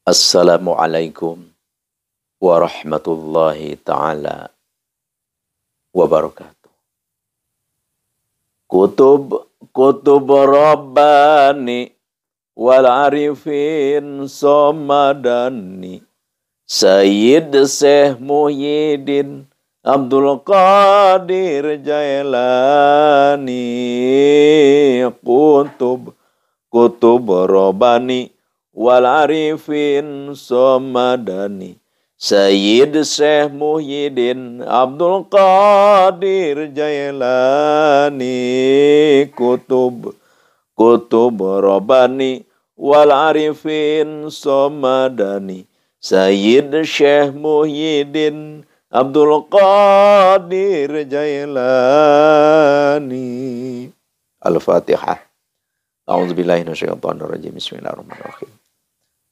Assalamualaikum warahmatullahi ta'ala wabarakatuh. Kutub Rabbani wal arifin somadani Sayyid Syekh Muhyiddin Abdul Qadir Jailani. Kutub Rabbani wal arifin somadani Sayyid Syekh Muhyiddin Abdul Qadir Jailani. Kutub Rabbani wal arifin somadani Sayyid Syekh Muhyiddin Abdul Qadir Jailani. Al-Fatihah. A'udzubillahi minasyaitonirrajim. Bismillahirrahmanirrahim.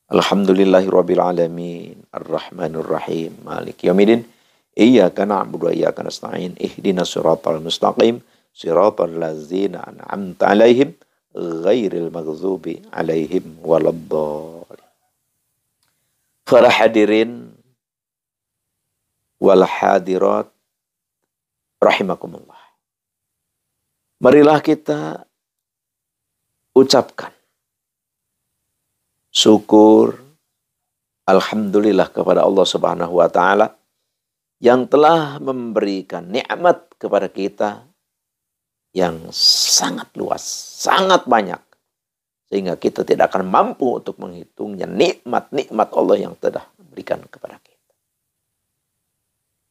Alhamdulillahirabbil alamin. Arrahmanir rahim. Maliki yaumiddin. Iyyaka na'budu wa iyyaka nasta'in. Ihdinas siratal mustaqim. Siratal ladzina an'amta 'alaihim ghairil maghdubi 'alaihim waladdallin. Para hadirin wal hadirat rahimakumullah. Marilah kita ucapkan syukur, alhamdulillah kepada Allah Subhanahu wa taala yang telah memberikan nikmat kepada kita yang sangat luas, sangat banyak, sehingga kita tidak akan mampu untuk menghitungnya nikmat-nikmat Allah yang telah diberikan kepada kita.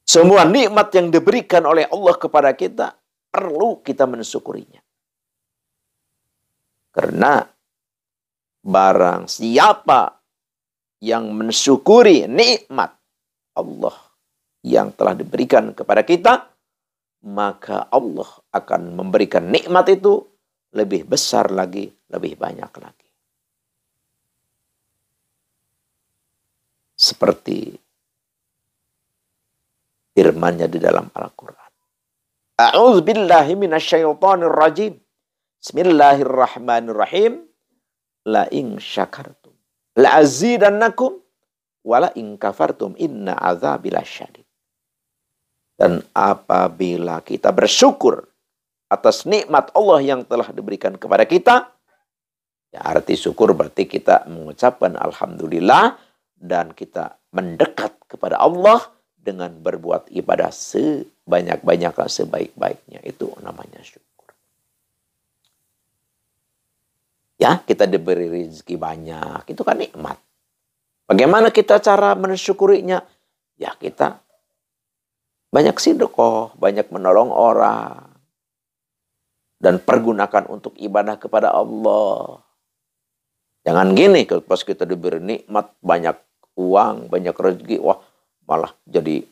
Semua nikmat yang diberikan oleh Allah kepada kita perlu kita mensyukurinya. Karena barang siapa yang mensyukuri nikmat Allah yang telah diberikan kepada kita, maka Allah akan memberikan nikmat itu lebih besar lagi, lebih banyak lagi. Seperti firman-Nya di dalam Al-Quran. A'udzubillahi minasyaitonirrajim. Bismillahirrahmanirrahim. La in syakartum la azidannakum wa la in kafartum inna azabi lasyadid. Dan apabila kita bersyukur atas nikmat Allah yang telah diberikan kepada kita, ya arti syukur berarti kita mengucapkan alhamdulillah dan kita mendekat kepada Allah dengan berbuat ibadah sebanyak-banyaknya, sebaik-baiknya. Itu namanya syukur. Ya, kita diberi rezeki banyak, itu kan nikmat. Bagaimana kita cara mensyukurinya? Ya, kita banyak sedekah, banyak menolong orang, dan pergunakan untuk ibadah kepada Allah. Jangan gini, pas kita diberi nikmat, banyak uang, banyak rezeki, wah malah jadi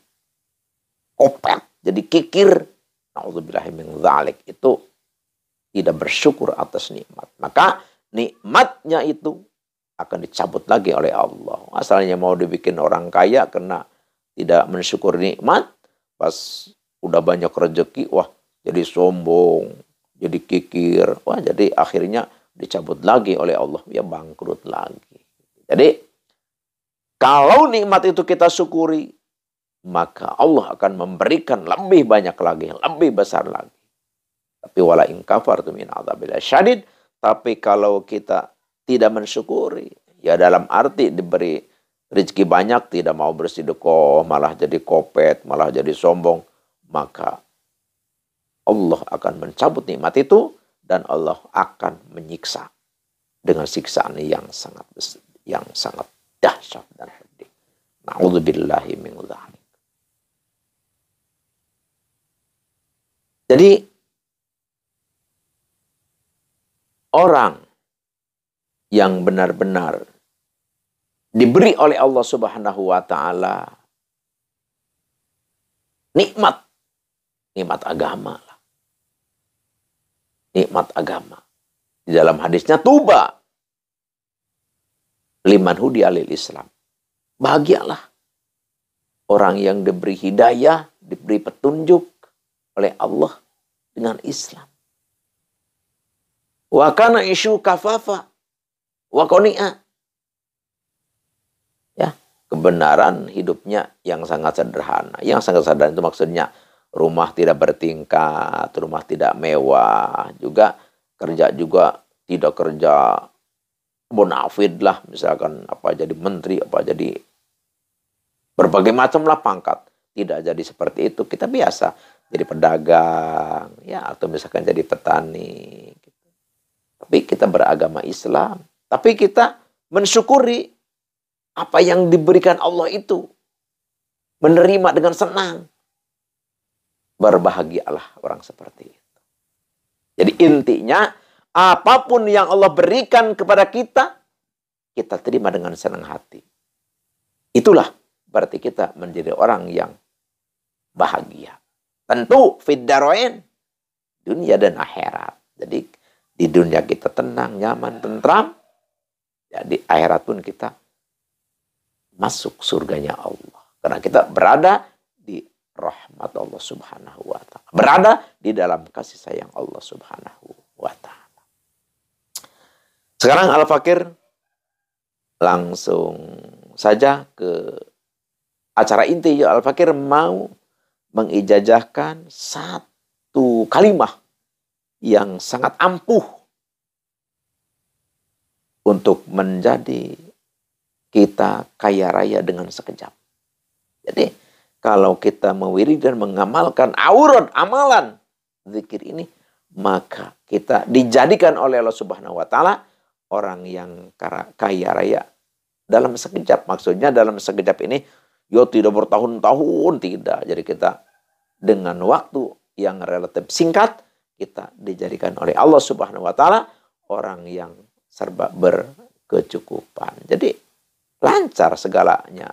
kopet, jadi kikir. Na'udzubillahi min dzalik. Itu tidak bersyukur atas nikmat. Maka nikmatnya itu akan dicabut lagi oleh Allah. Asalnya mau dibikin orang kaya karena tidak mensyukur nikmat. Pas udah banyak rezeki, wah jadi sombong, jadi kikir. Wah jadi akhirnya dicabut lagi oleh Allah. Ya bangkrut lagi. Jadi kalau nikmat itu kita syukuri, maka Allah akan memberikan lebih banyak lagi, lebih besar lagi. Tapi wala in kafartum min adzabil syadid. Tapi kalau kita tidak mensyukuri, ya dalam arti diberi rezeki banyak, tidak mau bersedekah, malah jadi kopet, malah jadi sombong, maka Allah akan mencabut nikmat itu dan Allah akan menyiksa dengan siksaan yang sangat dahsyat dan pedih. Na'udzubillahi min dzalik. Jadi orang yang benar-benar diberi oleh Allah Subhanahu wa taala nikmat agama lah. Nikmat agama. Di dalam hadisnya tuba liman hudiya lil Islam. Bahagialah orang yang diberi hidayah, diberi petunjuk oleh Allah dengan Islam. Wa kana isyu kafafa wa qani'a. kebenaran hidupnya yang sangat sederhana. Yang sangat sederhana itu maksudnya rumah tidak bertingkat, rumah tidak mewah, juga kerja juga tidak kerja bonafid lah, misalkan apa jadi menteri, apa jadi berbagai macam lah pangkat. Tidak jadi seperti itu. Kita biasa jadi pedagang, ya, atau misalkan jadi petani. Gitu. Tapi kita beragama Islam. Tapi kita mensyukuri apa yang diberikan Allah itu. Menerima dengan senang. Berbahagialah orang seperti itu. Jadi intinya, apapun yang Allah berikan kepada kita, kita terima dengan senang hati. Itulah berarti kita menjadi orang yang bahagia. Tentu fid darain, dunia dan akhirat. Jadi di dunia kita tenang, nyaman, tentram. Ya, di akhirat pun kita masuk surganya Allah. Karena kita berada di rahmat Allah Subhanahu wa ta'ala. Berada di dalam kasih sayang Allah Subhanahu wa ta'ala. Sekarang Al-Fakir langsung saja ke acara inti. Al-Fakir mau mengijazahkan satu kalimah yang sangat ampuh untuk menjadi kita kaya raya dengan sekejap. Jadi kalau kita mewirid dan mengamalkan aurat amalan zikir ini, maka kita dijadikan oleh Allah Subhanahu wa ta'ala orang yang kaya raya dalam sekejap. Maksudnya dalam sekejap ini ya tidak bertahun-tahun, tidak. Jadi kita dengan waktu yang relatif singkat, kita dijadikan oleh Allah Subhanahu wa ta'ala orang yang serba berkecukupan. Jadi lancar segalanya.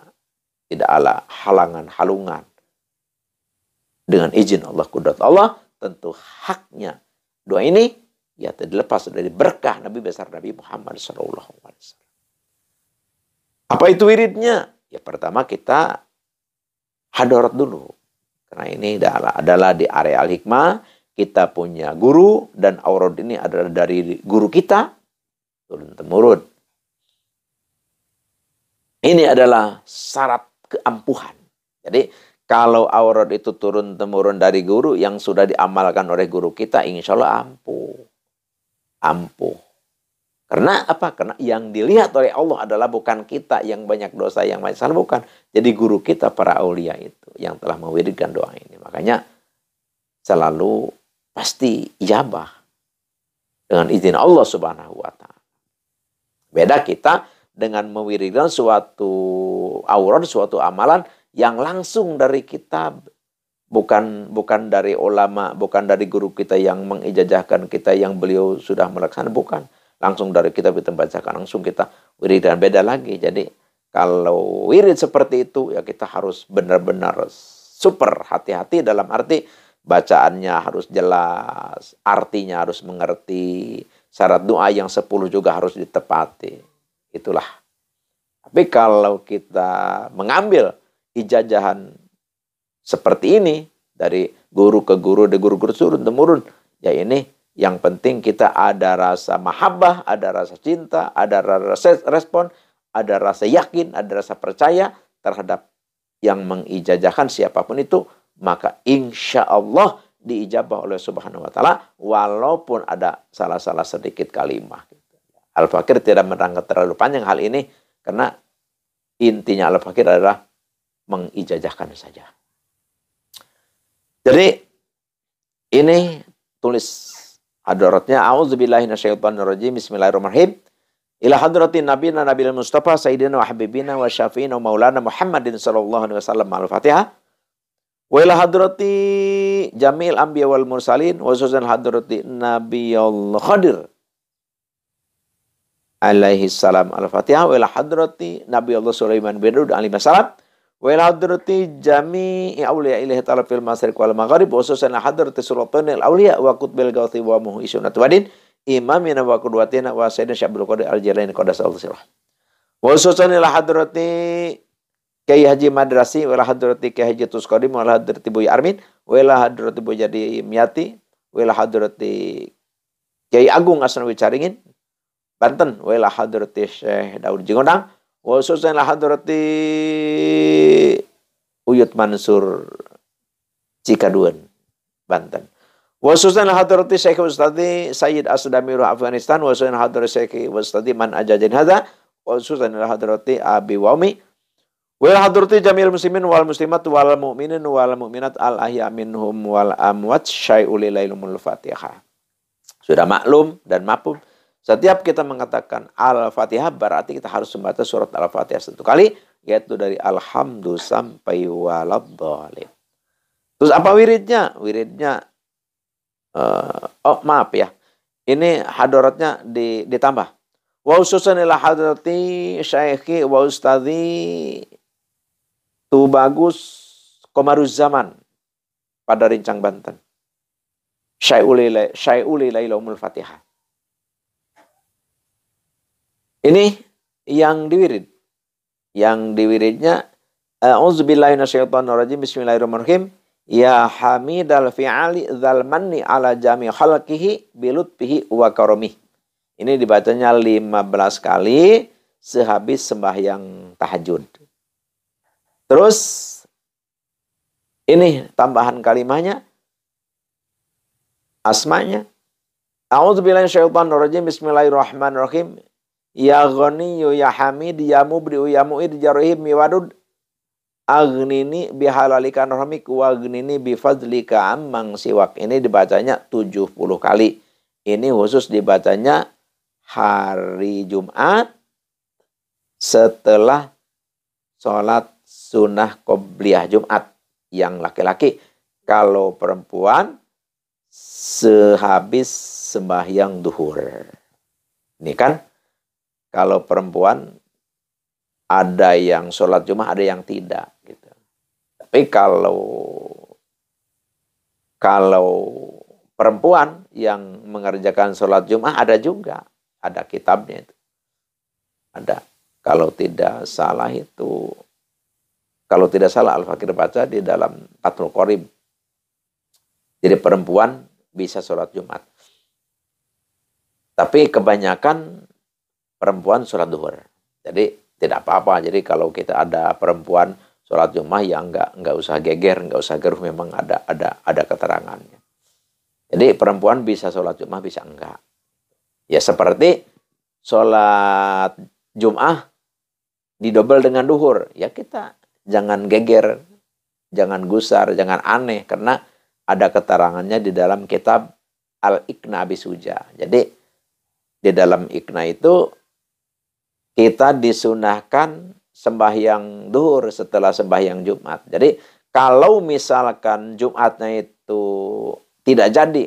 Tidak ada halangan-halungan. Dengan izin Allah, kudrat Allah, tentu haknya doa ini ya terlepas dari berkah Nabi besar Nabi Muhammad SAW. Apa itu wiridnya? Ya pertama kita hadarat dulu. Karena ini adalah di area Al-Hikmah. Kita punya guru dan aurad ini adalah dari guru kita. Turun-temurun. Ini adalah syarat keampuhan. Jadi kalau aurad itu turun-temurun dari guru yang sudah diamalkan oleh guru kita, insya Allah ampuh. Ampuh. Karena apa? Karena yang dilihat oleh Allah adalah bukan kita yang banyak dosa, yang banyak salah, bukan. Jadi guru kita, para aulia itu, yang telah mewiridkan doa ini. Makanya selalu pasti ijabah dengan izin Allah Subhanahu wa ta'ala. Beda kita dengan mewiridkan suatu aurat, suatu amalan yang langsung dari kita, bukan dari ulama, bukan dari guru kita yang mengijazahkan kita, yang beliau sudah melaksanakan, bukan. Langsung dari kita bacakan, langsung kita wirid, dan beda lagi. Jadi kalau wirid seperti itu ya kita harus benar-benar super hati-hati, dalam arti bacaannya harus jelas, artinya harus mengerti, syarat doa yang 10 juga harus ditepati. Itulah. Tapi kalau kita mengambil ijazahan seperti ini dari guru ke guru, dari guru-guru turun-temurun, ya ini yang penting kita ada rasa mahabbah, ada rasa cinta, ada rasa respon, ada rasa yakin, ada rasa percaya terhadap yang mengijazahkan siapapun itu, maka insya Allah diijabah oleh Subhanahu wa ta'ala walaupun ada salah-salah sedikit kalimah. Al-Fakir tidak merangkap terlalu panjang hal ini karena intinya Al-Fakir adalah mengijazahkan saja. Jadi ini tulis hadaratnya, a'udzubillahi minasyaitonirrajim, bismillahirrahmanirrahim. Ila hadratin nabiyina nabil mustafa sayyidina wa habibina wa syafiina wa maulana Muhammadin sallallahu alaihi wasallam. Al-Fatihah. Wa ila hadrati jamil anbiya wal mursalin wa khususan hadrati nabiyul Khadir alaihi salam. Al-Fatihah. Wa ila hadrati nabiyullah Sulaiman bin Daud alaihi salam. Wa ila hadrati jami'i awliya ilahi ta'ala fil masyriq wal maghrib wa khususan hadrati sultanil awliya wa qutbil gauthi wa muhisunat wadin imamina wa qudwatina wa sayyidina Syabdul Qadir al-Jilani qaddasallahu sirrah. Wa khususan ila hadrati Kiai Haji Madrasi wa ila hadrati Kiai Haji Tusqadim wa ila hadrati Buya Armin wa ila hadrati Buya Jadi Miati wa ila hadrati Kiai Agung Asnawi Caringin Banten wa ila hadrati Syekh Daud Jingondang wa khususan hadrati Uyut Mansur Cikaduan, Banten. Wa khususan hadrati Syekh Ustadi Sayyid Asdamiru Afghanistan, wa khususan hadrati Syekh Ustadi Man Ajajin hadza, wa khususan hadrati Abi Wami, wa hadrati jamil muslimin wal muslimat wal mu'minin wal mu'minat al ahya minhum wal amwat syai'ul lailumul Fatihah. Sudah maklum dan mafhum. Setiap kita mengatakan Al-Fatihah berarti kita harus membaca surat Al-Fatihah 1 kali, yaitu dari Alhamdu sampai Waladhdallin. Terus apa wiridnya? Wiridnya maaf ya. Ini hadoratnya ditambah. Wa khususan ila hadrati Syekhi wa Ustadzi Tubagus Komaruzzaman pada Rincang, Banten. Syai'ul lailumul Fatihah. Ini yang diwirid. Yang diwiridnya A'udzubillahi minasyaitonirrajim. Bismillahirrahmanirrahim. Ya hamidal fi'ali dzal manni ala jami khalqihi bilutfihi wa karamih. Ini dibacanya 15 kali sehabis sembahyang tahajud. Terus ini tambahan kalimahnya, asmanya. A'udzubillahi minasyaitonirrajim. Bismillahirrahmanirrahim. Ya Ghaniyu ya Hamid ya Mubri'u ya Mu'id ya Rahim ya Wadud aghnini bihalalika rahmik wa aghnini bifadlika ammang siwak. Ini dibacanya 70 kali. Ini khusus dibacanya hari Jumat setelah sholat sunnah qobliyah Jumat yang laki-laki. Kalau perempuan sehabis sembahyang duhur. Ini kan kalau perempuan ada yang sholat Jumat, ada yang tidak. Gitu. Tapi kalau perempuan yang mengerjakan sholat Jumat ada juga, ada kitabnya itu, ada. Kalau tidak salah Al-Fakir baca di dalam Fathul Qorib. Jadi perempuan bisa sholat Jumat. Tapi kebanyakan perempuan sholat duhur. Jadi tidak apa-apa. Jadi kalau kita ada perempuan sholat Jumat ya enggak usah geger, enggak usah geruh, memang ada keterangannya. Jadi perempuan bisa sholat Jumat, bisa enggak. Ya seperti sholat Jumat didobel dengan duhur. Ya kita jangan geger, jangan gusar, jangan aneh. Karena ada keterangannya di dalam kitab Al-Iqna Abi Suja. Jadi di dalam Iqna itu kita disunahkan sembahyang duhur setelah sembahyang Jumat. Jadi kalau misalkan Jumatnya itu tidak jadi,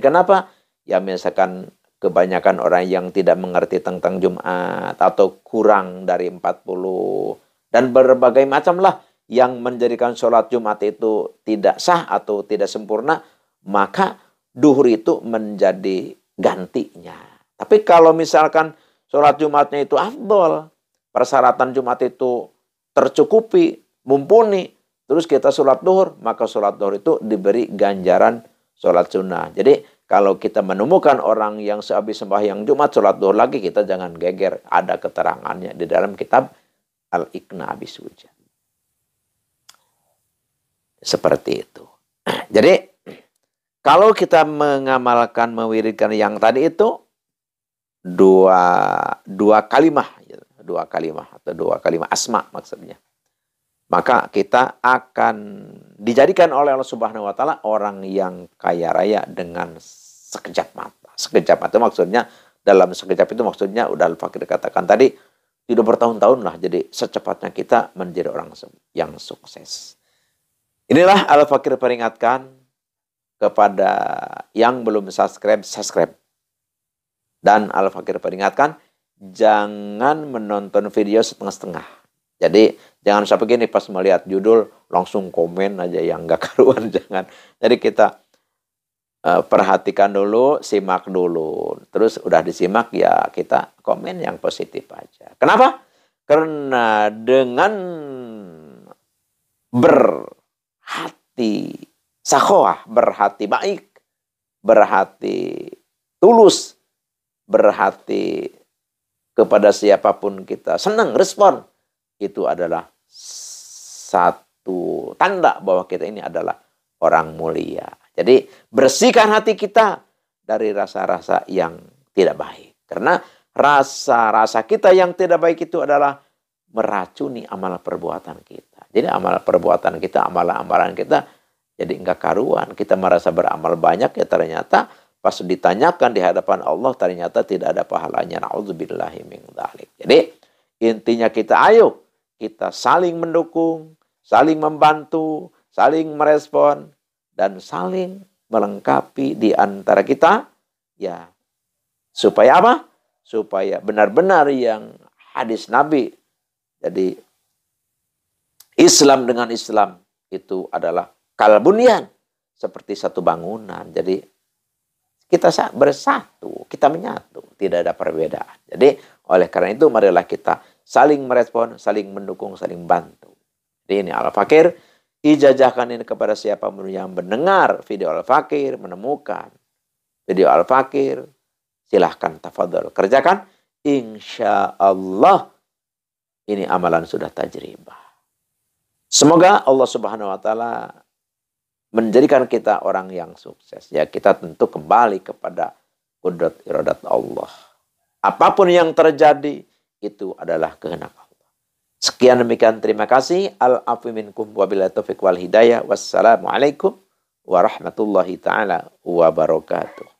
kenapa? Ya misalkan kebanyakan orang yang tidak mengerti tentang Jumat atau kurang dari 40 dan berbagai macam lah yang menjadikan sholat Jumat itu tidak sah atau tidak sempurna, maka duhur itu menjadi gantinya. Tapi kalau misalkan sholat Jumatnya itu afdol, persyaratan Jumat itu tercukupi, mumpuni, terus kita sholat duhur, maka sholat duhur itu diberi ganjaran sholat sunnah. Jadi kalau kita menemukan orang yang sehabis sembahyang Jumat sholat duhur lagi, kita jangan geger. Ada keterangannya di dalam kitab Al-Iqna Abi Suja. Seperti itu. Jadi kalau kita mengamalkan, mewiridkan yang tadi itu, dua kalimah atau dua kalimah asma maksudnya, maka kita akan dijadikan oleh Allah Subhanahu wa taala orang yang kaya raya dengan sekejap mata. Sekejap mata maksudnya, dalam sekejap itu maksudnya udah Al-Fakir katakan tadi, tidak bertahun-tahun lah, jadi secepatnya kita menjadi orang yang sukses. Inilah Al-Fakir peringatkan kepada yang belum subscribe. Dan Al-Fakir peringatkan, jangan menonton video setengah-setengah. Jadi jangan sampai gini pas melihat judul langsung komen aja yang nggak karuan, jangan. Jadi kita perhatikan dulu, simak dulu. Terus udah disimak ya kita komen yang positif aja. Kenapa? Karena dengan berhati sakhoah, berhati baik, berhati tulus, berhati kepada siapapun kita senang, respon. Itu adalah satu tanda bahwa kita ini adalah orang mulia. Jadi bersihkan hati kita dari rasa-rasa yang tidak baik. Karena rasa-rasa kita yang tidak baik itu adalah meracuni amal perbuatan kita. Jadi amal perbuatan kita, amalan-amalan kita jadi enggak karuan. Kita merasa beramal banyak, ya ternyata pas ditanyakan di hadapan Allah ternyata tidak ada pahalanya. Na'udzubillahi min dzalik. Jadi intinya kita saling mendukung, saling membantu, saling merespon, dan saling melengkapi di antara kita. Ya, supaya apa? Supaya benar-benar yang hadis Nabi. Jadi Islam dengan Islam itu adalah kalbunyan, seperti satu bangunan. Jadi kita bersatu, kita menyatu, tidak ada perbedaan. Jadi oleh karena itu marilah kita saling merespon, saling mendukung, saling bantu. Jadi ini Al-Fakir, ijazahkan ini kepada siapapun yang mendengar video Al-Fakir, menemukan video Al-Fakir, silahkan tafadhol kerjakan. Insya Allah ini amalan sudah tajribah. Semoga Allah Subhanahu wa taala menjadikan kita orang yang sukses. Ya, kita tentu kembali kepada qudrat iradat Allah. Apapun yang terjadi itu adalah kehendak Allah. Sekian demikian, terima kasih. Al-afu minkum wabillahi taufiq wal hidayah. Wassalamualaikum warahmatullahi taala wabarakatuh.